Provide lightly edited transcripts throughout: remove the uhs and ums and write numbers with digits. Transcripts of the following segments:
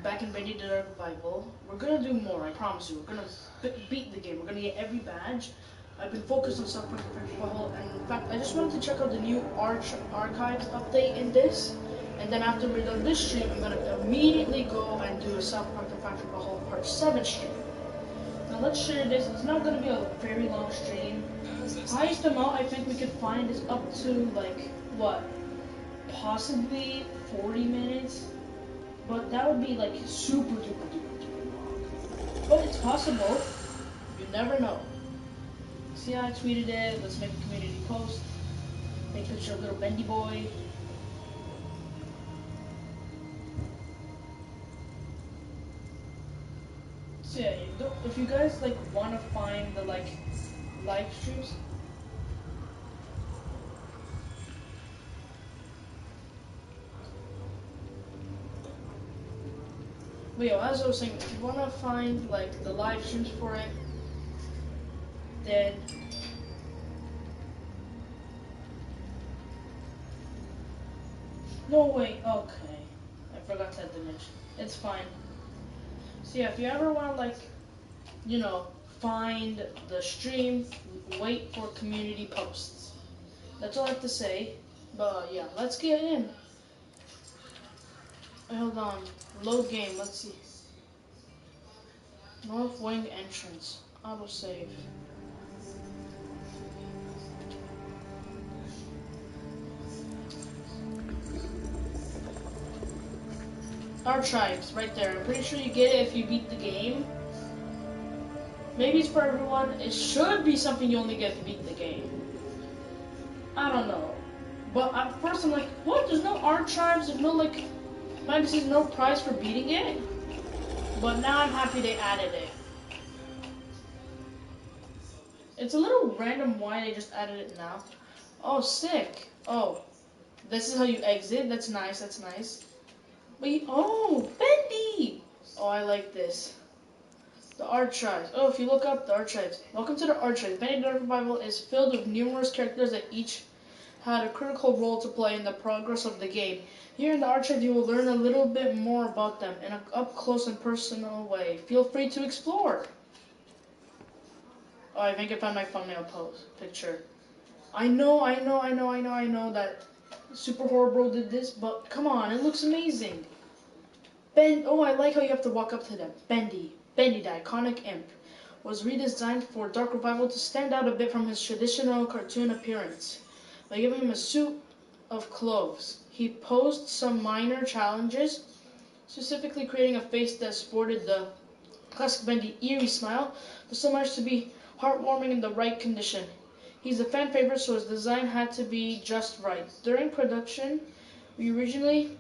back in Bendy the Dark Revival. We're gonna do more, I promise you. We're gonna beat the game. We're gonna get every badge. I've been focused on South Park The French Bubble, and in fact, I just wanted to check out the new archives update in this. And then after we're done this stream, I'm gonna immediately go and do a South Park The Factory Bubble Part 7 stream. Now let's share this. It's not gonna be a very long stream. Highest amount I think we could find is up to like what? Possibly 40 minutes. But that would be like super duper long. But it's possible. You never know. See how I tweeted it? Let's make a community post. Make a picture of little Bendy boy. So yeah, if you guys like want to find the like live streams. But yo, as I was saying, if you want to find like the live streams for it, then no way. Okay, I forgot that dimension. It's fine. So yeah, if you ever want to like, you know, find the stream, wait for community posts. That's all I have to say. But yeah, let's get in. Hold on. Load game. Let's see. North wing entrance. Autosave. Archives, right there. I'm pretty sure you get it if you beat the game. Maybe it's for everyone. It should be something you only get if you beat the game. I don't know. But at first I'm like, what? There's no archives, there's no like, there's no prize for beating it? But now I'm happy they added it. It's a little random why they just added it now. Oh, sick. Oh, this is how you exit. That's nice, that's nice. Wait, oh, Bendy! Oh, I like this. The archives. Oh, if you look up the archives. Welcome to the archives. Bendy the Dark Revival is filled with numerous characters that each had a critical role to play in the progress of the game. Here in the archive, you will learn a little bit more about them in an up-close and personal way. Feel free to explore. Oh, I think I found my thumbnail picture. I know that Super Horror Bro did this, but come on, it looks amazing. Oh, I like how you have to walk up to them. Bendy, the iconic imp, was redesigned for Dark Revival to stand out a bit from his traditional cartoon appearance. By giving him a suit of clothes, he posed some minor challenges, specifically creating a face that sported the classic Bendy eerie smile, but still managed to be heartwarming in the right condition. He's a fan favorite, so his design had to be just right. During production, we originally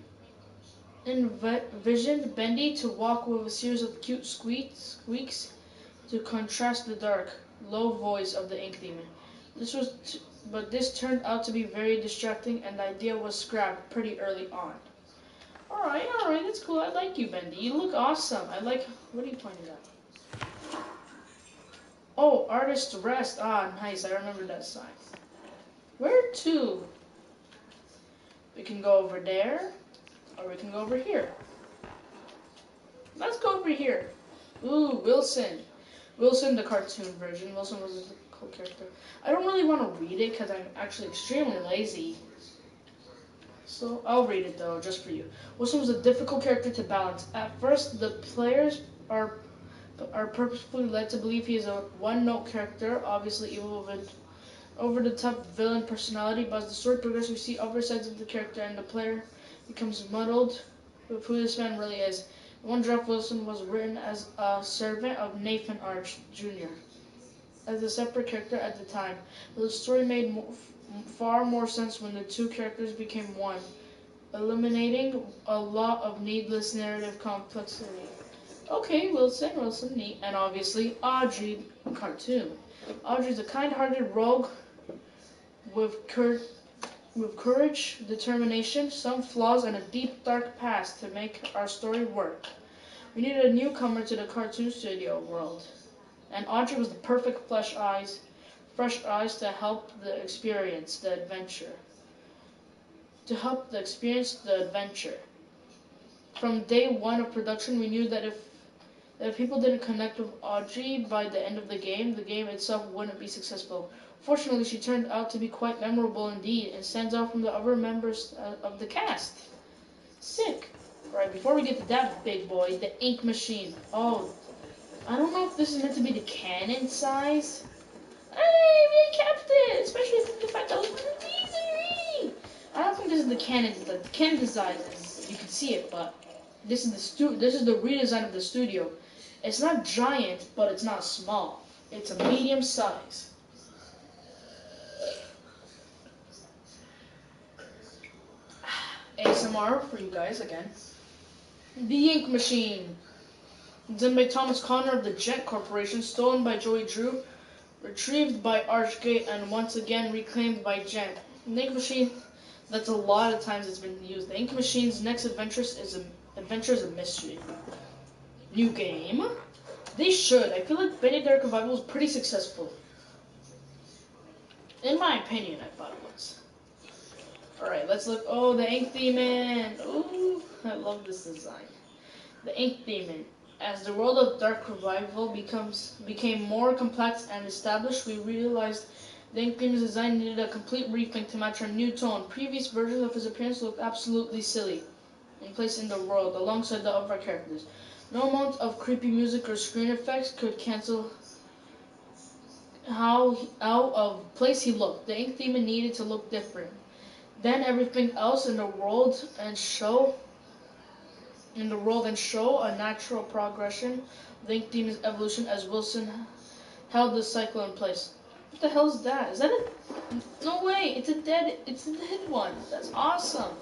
envisioned Bendy to walk with a series of cute squeaks to contrast the dark, low voice of the Ink Demon. But this turned out to be very distracting, and the idea was scrapped pretty early on. Alright, that's cool. I like you, Bendy. You look awesome. I like... What are you pointing at? Oh, Artist Rest. Ah, nice. I remember that sign. Where to? We can go over there, or we can go over here. Let's go over here. Ooh, Wilson. Wilson, the cartoon version. Wilson was a cool character. I don't really want to read it because I'm actually extremely lazy. So I'll read it though, just for you. Wilson was a difficult character to balance. At first, the players are purposefully led to believe he is a one-note character, obviously evil with over-the-top villain personality. But as the story progresses, we see other sides of the character, and the player becomes muddled with who this man really is. In one draft, Wilson was written as a servant of Nathan Arch Jr. as a separate character at the time, but the story made far more sense when the two characters became one, eliminating a lot of needless narrative complexity. Okay, Wilson, neat. And obviously, Audrey, cartoon. Audrey's a kind-hearted rogue with courage, determination, some flaws, and a deep, dark past to make our story work. We needed a newcomer to the cartoon studio world, and Audrey was the perfect fresh eyes to help the experience the adventure. From day one of production, we knew that if people didn't connect with Audrey by the end of the game itself wouldn't be successful. Fortunately, she turned out to be quite memorable indeed and stands out from the other members of the cast. Sick. Alright, before we get to that big boy, the ink machine. Oh, I don't know if this is meant to be the cannon size. Hey, we kept it, especially from the fact that it was easy. I don't think this is the cannon. The cannon size is, you can see it, but this is the redesign of the studio. It's not giant, but it's not small. It's a medium size. ASMR for you guys again. The ink machine. Done by Thomas Connor of the Jet Corporation, stolen by Joey Drew, retrieved by Archgate, and once again reclaimed by Jet. The ink machine, that's a lot of times it's been used. The ink machine's next adventure is a mystery. New game? They should. I feel like Bendy Dark Revival was pretty successful. In my opinion, I thought it was. Alright, let's look. Oh, the Ink Demon. Ooh, I love this design. The Ink Demon. As the world of Dark Revival became more complex and established, we realized the Ink Demon's design needed a complete rethink to match our new tone. Previous versions of his appearance looked absolutely silly and placed in the world alongside the other characters. No amount of creepy music or screen effects could cancel how out of place he looked. The Ink Demon needed to look different than everything else in the world and show a natural progression of the Ink Demon's evolution as Wilson held this cycle in place. What the hell is that? Is that a... No way! It's a dead one. That's awesome.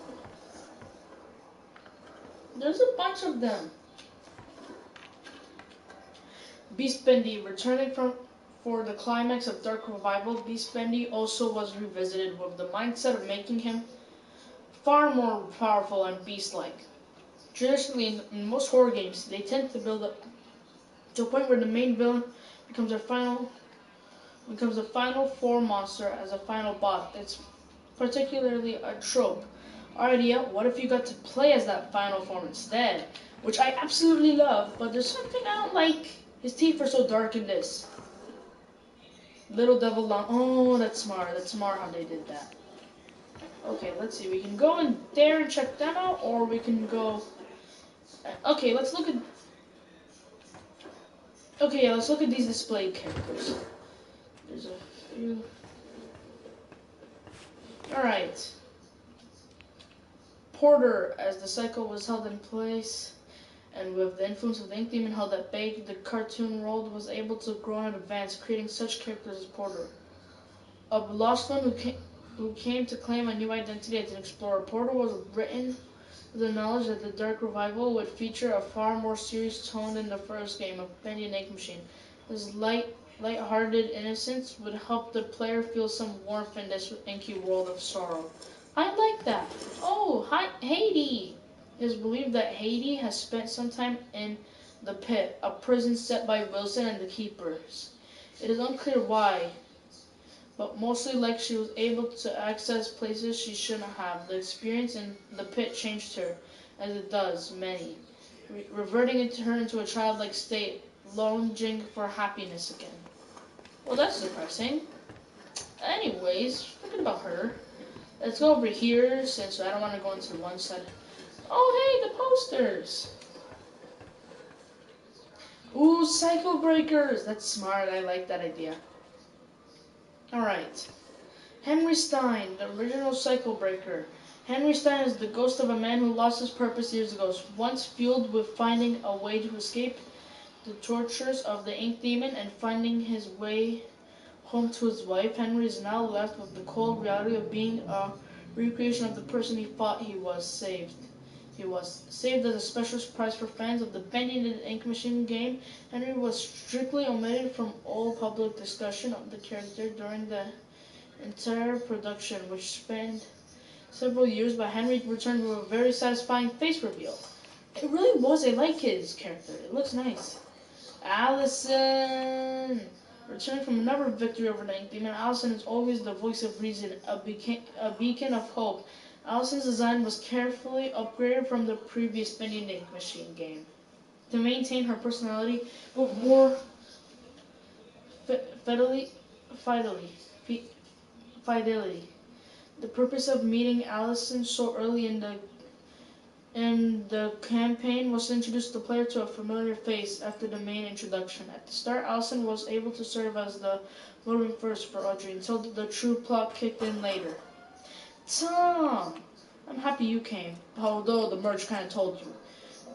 There's a bunch of them. Beast Bendy, returning for the climax of Dark Revival, Beast Bendy also was revisited with the mindset of making him far more powerful and beast-like. Traditionally, in most horror games, they tend to build up to a point where the main villain becomes the final form monster as a final boss. It's particularly a trope. Our idea, what if you got to play as that final form instead? Which I absolutely love, but there's something I don't like. His teeth are so dark in this. Little Devil Long. Oh, that's smart. That's smart how they did that. Okay, let's see. We can go in there and check them out, or we can go... Okay, let's look at... Okay, yeah, let's look at these displayed characters. There's a few... Alright. Porter, as the cycle was held in place, and with the influence of the Ink Demon held at bay, the cartoon world was able to grow and advance, creating such characters as Porter. A lost one who came to claim a new identity as an explorer. Porter was written with the knowledge that the Dark Revival would feature a far more serious tone than the first game of Bendy and Ink Machine. His light-hearted innocence would help the player feel some warmth in this inky world of sorrow. I like that. Oh, hi, Haiti. It is believed that Haiti has spent some time in the Pit, a prison set by Wilson and the Keepers. It is unclear why, but mostly like she was able to access places she shouldn't have. The experience in the Pit changed her, as it does many, reverting her into a childlike state, longing for happiness again. Well, that's depressing. Anyways, forget about her. Let's go over here, since I don't want to go into one side. Oh, hey, the posters. Ooh, Cycle Breakers. That's smart. I like that idea. Alright. Henry Stein, the original Cycle Breaker. Henry Stein is the ghost of a man who lost his purpose years ago. Once fueled with finding a way to escape the tortures of the Ink Demon and finding his way home to his wife, Henry is now left with the cold reality of being a recreation of the person he thought he was saved. He was saved as a special surprise for fans of the Bendy and the Ink Machine game. Henry was strictly omitted from all public discussion of the character during the entire production, which spanned several years, but Henry returned with a very satisfying face reveal. It really was. I like his character. It looks nice. Allison! Returning from another victory over the Ink Demon, Allison is always the voice of reason, a beacon of hope, Allison's design was carefully upgraded from the previous Bendy Machine game to maintain her personality but more fidelity. Fidelity. Fidelity. The purpose of meeting Allison so early in the campaign was to introduce the player to a familiar face after the main introduction. At the start, Allison was able to serve as the moving force for Audrey until the true plot kicked in later. Tom! I'm happy you came, although the merge kind of told you.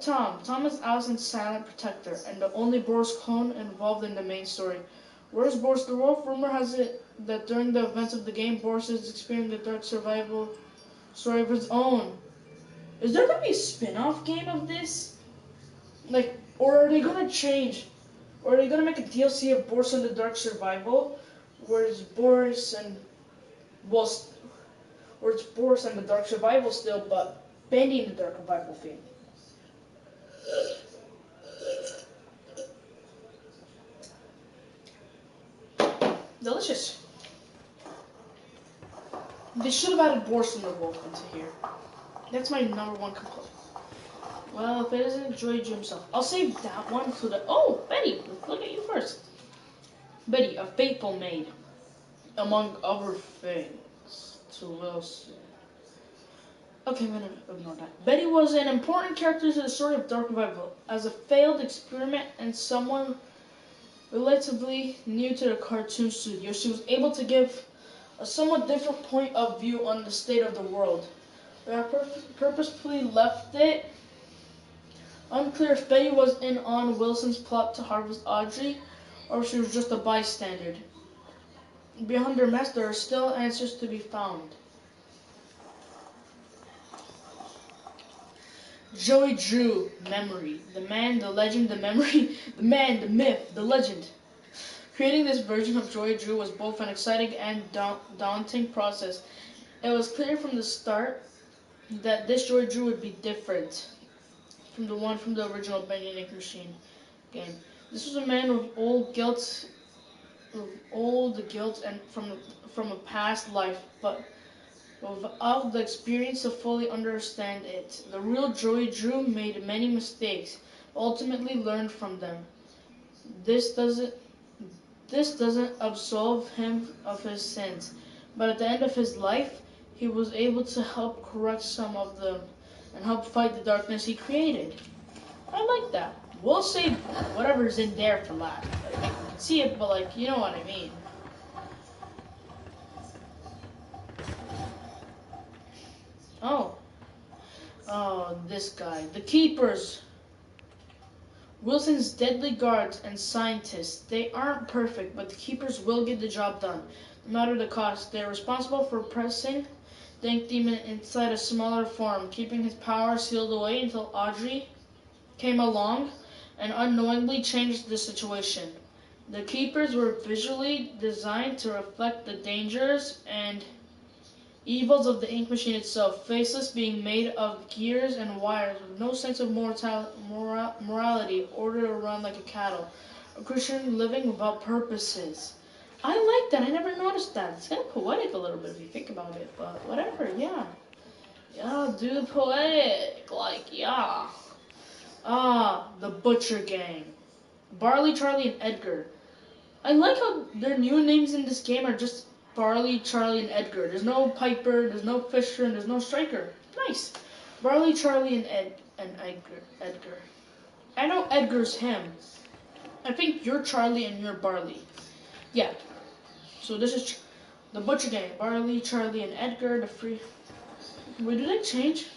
Tom is Allison's silent protector and the only Boris clone involved in the main story. Where's Boris the Wolf? Rumor has it that during the events of the game, Boris is experiencing a dark survival story of his own. Is there gonna be a spin-off game of this? Like, or are they gonna change? Or are they gonna make a DLC of Boris and the Dark Survival, where it's Boris and where it's Boris and the Dark Survival still, but Bendy in the Dark Survival theme? Delicious. They should have added Boris and the Wolf into here. That's my number one complaint. Well, if it isn't Joy Drew himself, I'll save that one to the... Oh, Betty, look at you first. Betty, a faithful maid, among other things, to Wilson. Okay, I'm gonna ignore that. Betty was an important character to the story of Dark Revival. As a failed experiment and someone relatively new to the cartoon studio, she was able to give a somewhat different point of view on the state of the world. I purposefully left it unclear if Betty was in on Wilson's plot to harvest Audrey, or if she was just a bystander. Behind her mess, there are still answers to be found. Joey Drew, memory. The man, the legend, the memory. The man, the myth, the legend. Creating this version of Joey Drew was both an exciting and daunting process. It was clear from the start that this Joey Drew would be different from the one from the original Bendy Machine game. This was a man with old guilt and from a past life, but without the experience to fully understand it. The real Joey Drew made many mistakes, ultimately learned from them. This doesn't absolve him of his sins, but at the end of his life, he was able to help correct some of them and help fight the darkness he created. I like that. We'll save whatever's in there for last. Like, you can see it, but like, you know what I mean. Oh, this guy. The Keepers. Wilson's deadly guards and scientists. They aren't perfect, but the Keepers will get the job done, no matter the cost. They're responsible for pressing the Ink Demon inside a smaller form, keeping his power sealed away until Audrey came along and unknowingly changed the situation. The Keepers were visually designed to reflect the dangers and evils of the ink machine itself, faceless, being made of gears and wires, with no sense of morality, ordered around like a cattle, a Christian living without purposes. I like that. I never noticed that. It's kind of poetic a little bit if you think about it, but whatever, yeah. Yeah, dude, poetic. Like, yeah. The Butcher Gang. Barley, Charlie, and Edgar. I like how their new names in this game are just Barley, Charlie, and Edgar. There's no Piper, there's no Fisher, and there's no Striker. Nice. Barley, Charlie, and Edgar. I know Edgar's him. I think you're Charlie and you're Barley. Yeah. So this is the Butcher Gang. Barley, Charlie, and Edgar. The free. Wait, do they change?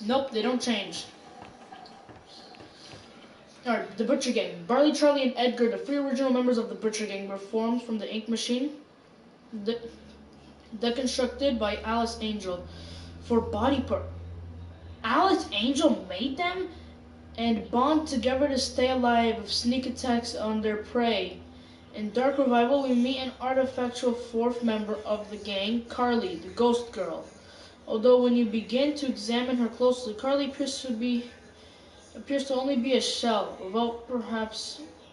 Nope, they don't change. Alright, the Butcher Gang. Barley, Charlie, and Edgar, the three original members of the Butcher Gang, were formed from the ink machine, deconstructed by Alice Angel for body part. Alice Angel made them and bond together to stay alive with sneak attacks on their prey. In Dark Revival, we meet an artifactual fourth member of the gang, Carly, the Ghost Girl. Although when you begin to examine her closely, Carly appears to only be a shell,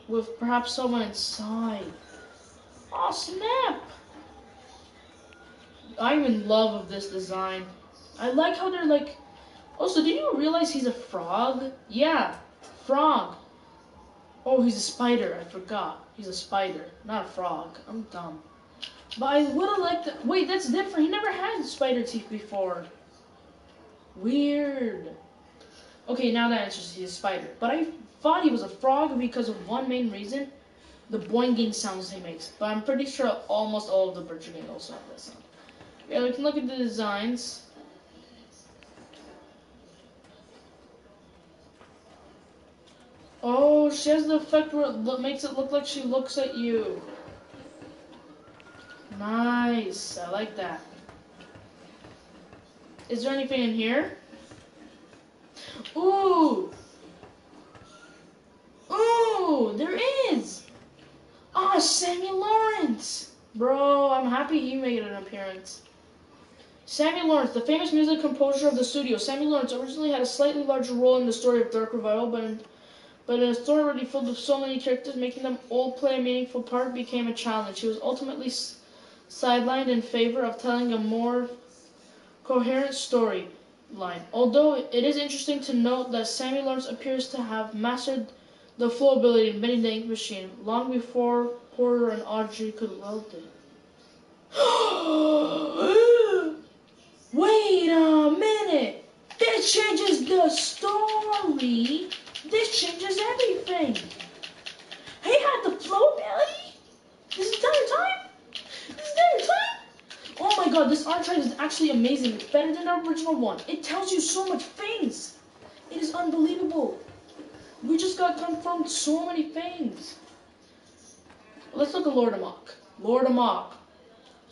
with perhaps someone inside. Oh snap! I'm in love with this design. I like how they're like. Also, did you realize he's a frog? Yeah, frog. Oh, he's a spider. I forgot. He's a spider, not a frog. I'm dumb. But I would have liked that. Wait, that's different. He never had spider teeth before. Weird. Okay, now that answers he's a spider. But I thought he was a frog because of one main reason. The boinging sounds he makes. But I'm pretty sure almost all of the Portuguese also have that sound. Yeah, we can look at the designs. Oh, she has the effect where it makes it look like she looks at you. Nice. I like that. Is there anything in here? Ooh! Ooh! There is! Ah, Sammy Lawrence! Bro, I'm happy he made an appearance. Sammy Lawrence, the famous music composer of the studio. Sammy Lawrence originally had a slightly larger role in the story of Dark Revival, but in a story already filled with so many characters, making them all play a meaningful part became a challenge. He was ultimately sidelined in favor of telling a more coherent storyline. Although it is interesting to note that Sammy Lawrence appears to have mastered the flow ability in Bendy the Ink Machine long before Porter and Audrey could wield it. Wait a minute! This changes the story! This changes everything! He had the flow ability? This entire time? This entire time? Oh my god, this art chart is actually amazing. It's better than the original one. It tells you so much things. It is unbelievable. We just got confirmed so many things. Let's look at Lord Amok. Lord Amok,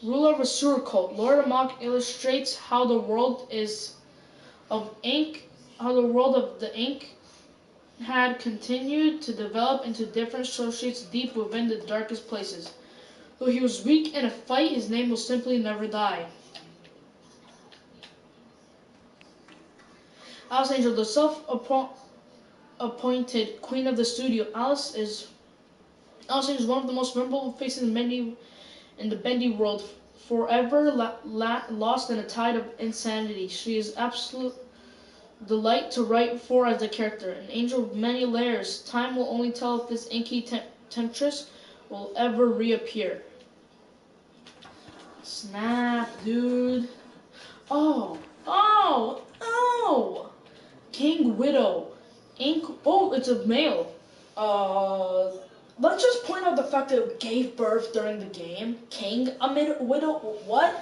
ruler of a sewer cult. Lord Amok illustrates how the world of the ink had continued to develop into different associates deep within the darkest places. Though he was weak in a fight, his name will simply never die. Alice Angel, the self-appointed queen of the studio. Alice is one of the most memorable faces in the Bendy world, forever lost in a tide of insanity. She is absolute delight to write for as a character, an angel of many layers. Time will only tell if this inky temptress will ever reappear. Snap, dude. Oh! King Widow. Oh, it's a male. Let's just point out the fact that it gave birth during the game. King, widow, what?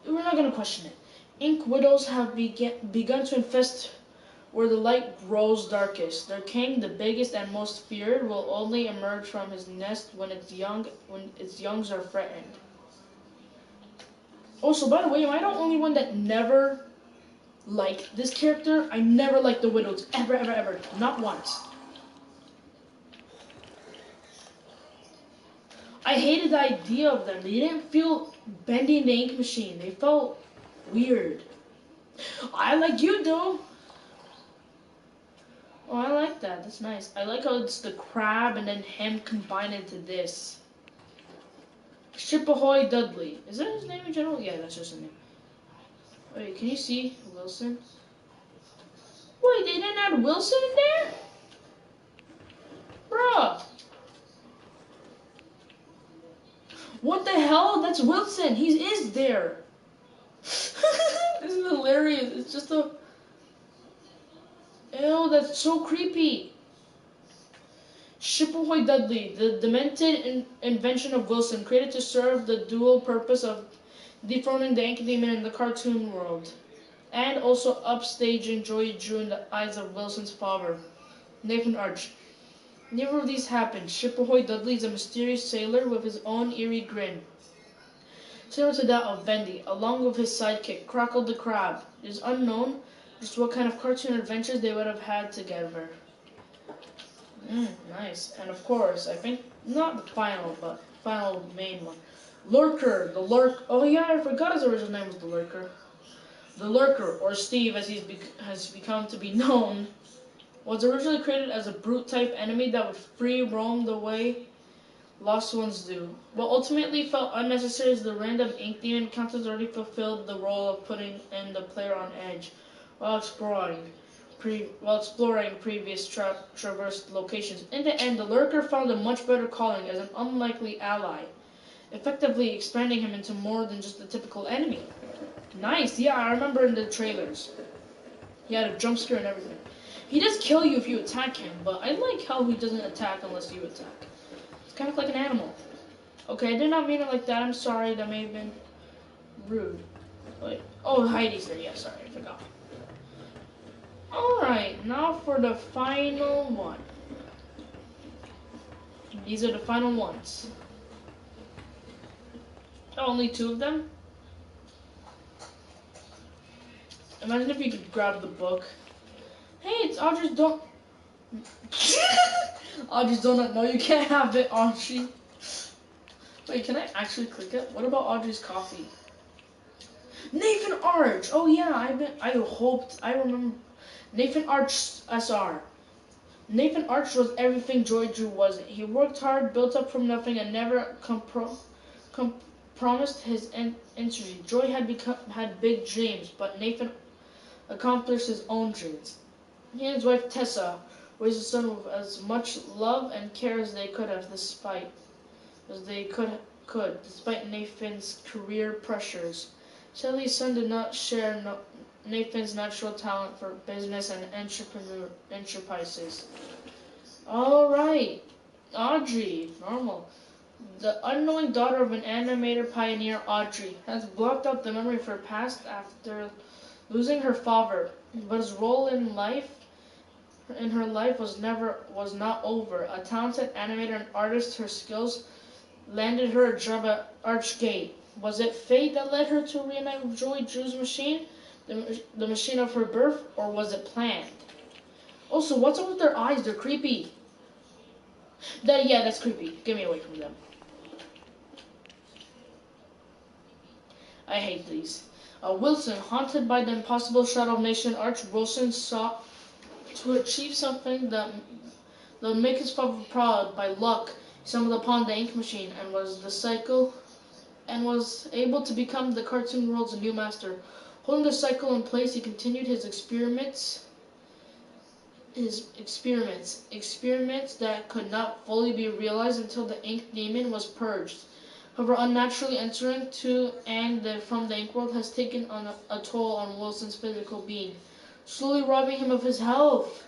We're not gonna question it. Ink widows have begun to infest where the light grows darkest. Their king, the biggest and most feared, will only emerge from his nest when its youngs are threatened. Also, by the way, am I the only one that never liked this character? I never liked the widows, ever. Not once. I hated the idea of them. They didn't feel Bendy in the Ink Machine. They felt weird. I like you, though. Oh, I like that. That's nice. I like how it's the crab and then him combined into this. Ship-ahoy Dudley. Is that his name in general? Yeah, that's just his name. Wait, can you see Wilson? Wait, they didn't add Wilson in there? Bruh. What the hell? That's Wilson. He is there. This is hilarious. It's just a... Ew, that's so creepy. Ship-ahoy Dudley, the demented invention of Wilson, created to serve the dual purpose of dethroning the Ink Demon in the cartoon world, and also upstaging Joey Drew in the eyes of Wilson's father, Nathan Arch. Neither of these happened. Ship-ahoy Dudley is a mysterious sailor with his own eerie grin, similar to that of Bendy, along with his sidekick, Crackle the Crab. It is unknown just what kind of cartoon adventures they would have had together. Nice. And of course, I think, not the final, but final main one. Lurker, the Lurk. Oh yeah, I forgot his original name was the Lurker. The Lurker, or Steve as has become to be known, was originally created as a brute-type enemy that would free roam the way lost ones do. What ultimately felt unnecessary is the random ink demon encounters already fulfilled the role of putting in the player on edge while exploring previous traversed locations. In the end, the lurker found a much better calling as an unlikely ally, effectively expanding him into more than just a typical enemy. Nice, yeah, I remember in the trailers. He had a jump scare and everything. He does kill you if you attack him, but I like how he doesn't attack unless you attack. It's kind of like an animal. Okay, I did not mean it like that. I'm sorry, that may have been rude. Wait. Oh, Heidi's there. Yeah, sorry, I forgot. Alright, now for the final one. These are the final ones. Oh, only 2 of them? Imagine if you could grab the book. Hey, it's Audrey's donut. Audrey's donut. No, you can't have it, Audrey. Wait, can I actually click it? What about Audrey's coffee? Nathan Arch. Oh yeah, I remember. Nathan Arch SR. Nathan Arch was everything Joy Drew wasn't. He worked hard, built up from nothing, and never promised his entry. Joy had big dreams, but Nathan accomplished his own dreams. He and his wife Tessa raised a son with as much love and care as they could have, despite Nathan's career pressures. Sadly, his son did not share Nathan's natural talent for business and enterprises. All right, Audrey, normal. The unknowing daughter of an animator pioneer, Audrey, has blocked out the memory of her past after losing her father, but his role in her life was not over. A talented animator and artist, her skills landed her a job at Archgate. Was it fate that led her to reunite with Joy Drew's machine, the machine of her birth, or was it planned? Also, what's up with their eyes? They're creepy. Yeah, that's creepy. Get me away from them. I hate these. Wilson, haunted by the impossible shadow of Nation Arch, Wilson sought to achieve something that would make his father proud. By luck, he stumbled upon the ink machine and was able to become the cartoon world's new master. Holding the cycle in place, he continued his experiments that could not fully be realized until the ink demon was purged. However, unnaturally entering from the ink world has taken on a toll on Wilson's physical being, slowly robbing him of his health.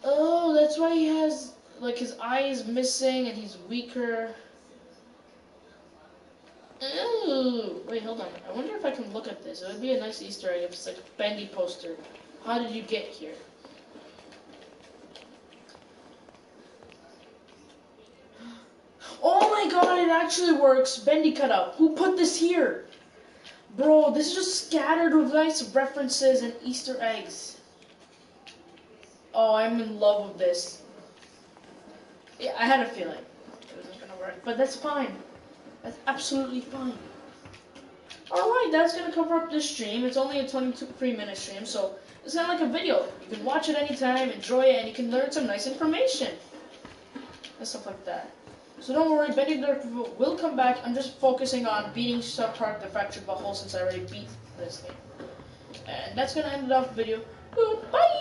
Oh, that's why he has, his eye is missing and he's weaker. Ooh, wait, hold on. I wonder if I can look at this. It would be a nice Easter egg if it's like a Bendy poster. How did you get here? Oh my god, it actually works. Bendy cutout. Who put this here? Bro, this is just scattered with nice references and Easter eggs. Oh, I'm in love with this. Yeah, I had a feeling it wasn't gonna work, but that's fine. That's absolutely fine. Alright, that's gonna cover up this stream. It's only a 23-minute stream, so it's not like a video. You can watch it anytime, enjoy it, and you can learn some nice information. And stuff like that. So don't worry, Bendy will come back. I'm just focusing on beating South Park the Fractured Butthole since I already beat this game. And that's gonna end it off the video. Goodbye!